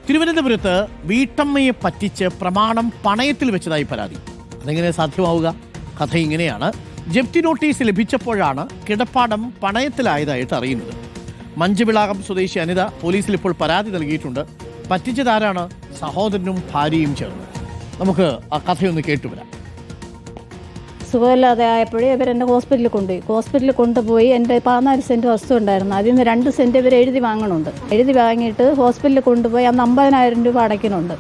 തിരുവനന്തപുരത്ത് വീട്ടമ്മയെ പറ്റിച്ച് പ്രമാണം പണയത്തിൽ വെച്ചതായി പരാതി. അതെങ്ങനെ സാധ്യമാവുക? കഥ ഇങ്ങനെയാണ്. ജപ്തി നോട്ടീസ് ലഭിച്ചപ്പോഴാണ് കിടപ്പാടം പണയത്തിലായതായിട്ട് അറിയുന്നത്. മഞ്ചവിളാകം സ്വദേശി അനിത പോലീസിൽ ഇപ്പോൾ പരാതി നൽകിയിട്ടുണ്ട്. പറ്റിച്ചതാരാണ്? സഹോദരനും ഭാര്യയും ചേർന്ന്. നമുക്ക് ആ കഥയൊന്ന് കേട്ടുവരാം. സുഖമില്ലാതെ ആയപ്പോഴേ ഇവരെന്നെ ഹോസ്പിറ്റലിൽ കൊണ്ടുപോയി എൻ്റെ 14 സെൻറ്റ് വസ്തു ഉണ്ടായിരുന്നു. അതിൽ നിന്ന് 2 സെൻറ്റ് ഇവർ എഴുതി വാങ്ങണുണ്ട്. എഴുതി വാങ്ങിയിട്ട് ഹോസ്പിറ്റലിൽ കൊണ്ടുപോയി അന്ന് 50,000 രൂപ അടയ്ക്കുന്നുണ്ട്.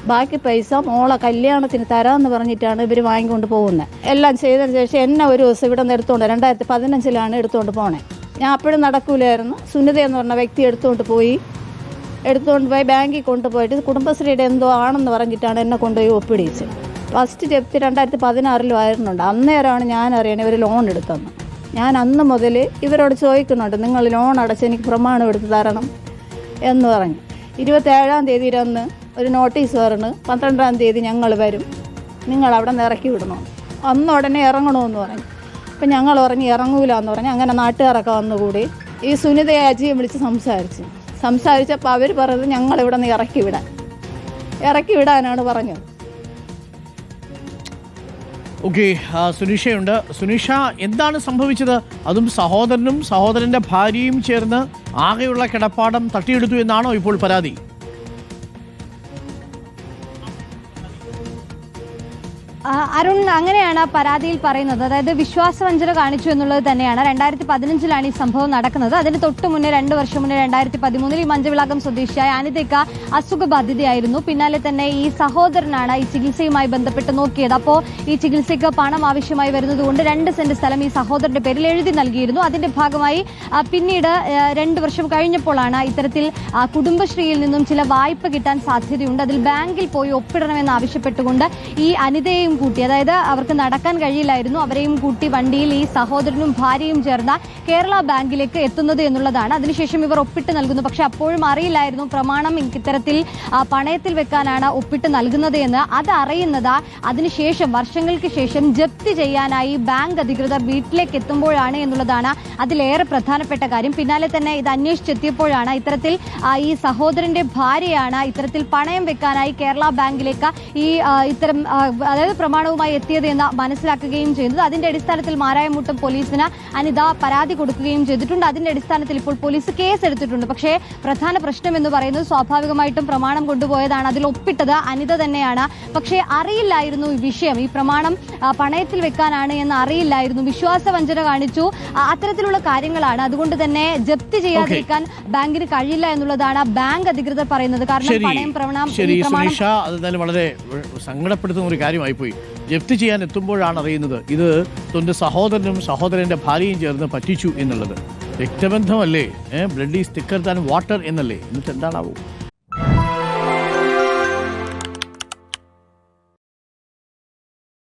ബാക്കി പൈസ മോളെ കല്യാണത്തിന് തരാമെന്ന് പറഞ്ഞിട്ടാണ് ഇവർ വാങ്ങിക്കൊണ്ട് പോകുന്നത്. എല്ലാം ചെയ്തതിന് ശേഷം എന്നെ ഒരു ദിവസം ഇവിടെ നിന്ന് എടുത്തുകൊണ്ട് 2015 എടുത്തുകൊണ്ട് പോണേ. ഞാൻ അപ്പോഴും നടക്കൂലായിരുന്നു. സുനിത എന്ന് പറഞ്ഞ വ്യക്തി എടുത്തുകൊണ്ട് പോയി ബാങ്കിൽ കൊണ്ടുപോയിട്ട് കുടുംബശ്രീയുടെ എന്തോ ആണെന്ന് പറഞ്ഞിട്ടാണ് എന്നെ കൊണ്ടുപോയി ഒപ്പിടിച്ചത്. ഫസ്റ്റ് ജപ്തി 2016 ആയിരുന്നുണ്ട്. അന്നേരമാണ് ഞാൻ അറിയണത് ഇവർ ലോൺ എടുത്തെന്ന്. ഞാൻ അന്ന് മുതൽ ഇവരോട് ചോദിക്കുന്നുണ്ട്, നിങ്ങൾ ലോൺ അടച്ച് എനിക്ക് പ്രമാണം എടുത്ത് തരണം എന്ന് പറഞ്ഞു. 27-ാം തീയതി അന്ന് ഒരു നോട്ടീസ് പറഞ്ഞു, 12-ാം തീയതി ഞങ്ങൾ വരും, നിങ്ങൾ അവിടെ നിന്ന് ഇറക്കി വിടണം. അന്ന് ഉടനെ ഇറങ്ങണമെന്ന് പറഞ്ഞു. അപ്പം ഞങ്ങൾ പറഞ്ഞ് ഇറങ്ങൂല എന്ന് പറഞ്ഞു. അങ്ങനെ നാട്ടുകാരൊക്കെ വന്നുകൂടി ഈ സുനിതയെ അജിയെ വിളിച്ച് സംസാരിച്ചപ്പോൾ അവർ പറഞ്ഞത് ഞങ്ങളിവിടെ നിന്ന് ഇറക്കി വിടാനാണ് പറഞ്ഞത്. ഓക്കെ, സുനിഷയുണ്ട്. സുനിഷ, എന്താണ് സംഭവിച്ചത്? അതും സഹോദരന്റെ ഭാര്യയും ചേർന്ന് ആകെയുള്ള കിടപ്പാടം തട്ടിയെടുത്തു എന്നാണോ ഇപ്പോൾ പരാതി? അരുൺ, അങ്ങനെയാണ് പരാതിയിൽ പറയുന്നത്. അതായത് വിശ്വാസവഞ്ചന കാണിച്ചു എന്നുള്ളത് തന്നെയാണ്. 2015 ഈ സംഭവം നടക്കുന്നത്. അതിന് തൊട്ട് മുന്നേ 2 വർഷം മുന്നേ 2013 ഈ മഞ്ചവിളാകം സ്വദേശിയായ അനിതയ്ക്ക് അസുഖബാധിതയായിരുന്നു. പിന്നാലെ തന്നെ ഈ സഹോദരനാണ് ഈ ചികിത്സയുമായി ബന്ധപ്പെട്ട് നോക്കിയത്. അപ്പോൾ ഈ ചികിത്സയ്ക്ക് പണം ആവശ്യമായി വരുന്നത് കൊണ്ട് 2 സെന്റ് സ്ഥലം ഈ സഹോദരന്റെ പേരിൽ എഴുതി നൽകിയിരുന്നു. അതിന്റെ ഭാഗമായി പിന്നീട് 2 വർഷം കഴിഞ്ഞപ്പോഴാണ് ഇത്തരത്തിൽ കുടുംബശ്രീയിൽ നിന്നും ചില വായ്പ കിട്ടാൻ സാധ്യതയുണ്ട്, അതിൽ ബാങ്കിൽ പോയി ഒപ്പിടണമെന്ന് ആവശ്യപ്പെട്ടുകൊണ്ട് ഈ അനിതയെയും കൂട്ടി, അതായത് അവർക്ക് നടക്കാൻ കഴിയില്ലായിരുന്നു, അവരെയും കൂട്ടി വണ്ടിയിൽ ഈ സഹോദരനും ഭാര്യയും ചേർന്ന കേരള ബാങ്കിലേക്ക് എത്തുന്നത് എന്നുള്ളതാണ്. അതിനുശേഷം ഇവർ ഒപ്പിട്ട് നൽകുന്നു. പക്ഷെ അപ്പോഴും അറിയില്ലായിരുന്നു പ്രമാണം ഇത്തരത്തിൽ പണയത്തിൽ വെക്കാനാണ് ഒപ്പിട്ട് നൽകുന്നത് എന്ന്. അത് അറിയുന്നത് അതിനുശേഷം വർഷങ്ങൾക്ക് ശേഷം ജപ്തി ചെയ്യാനായി ബാങ്ക് അധികൃതർ വീട്ടിലേക്ക് എത്തുമ്പോഴാണ് എന്നുള്ളതാണ് അതിലേറെ പ്രധാനപ്പെട്ട കാര്യം. പിന്നാലെ തന്നെ ഇത് അന്വേഷിച്ചെത്തിയപ്പോഴാണ് ഇത്തരത്തിൽ ഈ സഹോദരന്റെ ഭാര്യയാണ് ഇത്തരത്തിൽ പണയം വെക്കാനായി കേരള ബാങ്കിലേക്ക് ഈ ഇത്തരം അതായത് പ്രമാണവുമായി എത്തിയത് എന്ന് മനസ്സിലാക്കുകയും ചെയ്യുന്നത്. അതിന്റെ അടിസ്ഥാനത്തിൽ മാരായമുട്ടം പോലീസിന് അനിത പരാതി കൊടുക്കുകയും ചെയ്തിട്ടുണ്ട്. അതിന്റെ അടിസ്ഥാനത്തിൽ ഇപ്പോൾ പോലീസ് കേസ് എടുത്തിട്ടുണ്ട്. പക്ഷേ പ്രധാന പ്രശ്നം എന്ന് പറയുന്നത് സ്വാഭാവികമായിട്ടും പ്രമാണം കൊണ്ടുപോയതാണ്, അതിൽ ഒപ്പിട്ടത് അനിത തന്നെയാണ്. പക്ഷേ അറിയില്ലായിരുന്നു ഈ വിഷയം, ഈ പ്രമാണം പണയത്തിൽ വെക്കാനാണ് എന്ന് അറിയില്ലായിരുന്നു. വിശ്വാസവഞ്ചന കാണിച്ചു, അത്തരത്തിലുള്ള കാര്യങ്ങളാണ്. അതുകൊണ്ട് തന്നെ ജപ്തി ചെയ്യാതിരിക്കാൻ ബാങ്കിന് കഴിയില്ല എന്നുള്ളതാണ് ബാങ്ക് അധികൃതർ പറയുന്നത്. കാരണം പണയം പ്രമാണം വളരെ സങ്കടപ്പെടുത്തുന്ന ഒരു കാര്യമായി പോയി. ജപ്തി ചെയ്യാൻ എത്തുമ്പോഴാണ് അറിയുന്നത് ഇത് സ്വന്തം സഹോദരന്റെ ഭാര്യയും ചേർന്ന് പറ്റിച്ചു എന്നുള്ളത്. രക്തബന്ധമല്ലേ, blood is thicker than water എന്നല്ലേ. എന്നിട്ട് എന്താണാവും?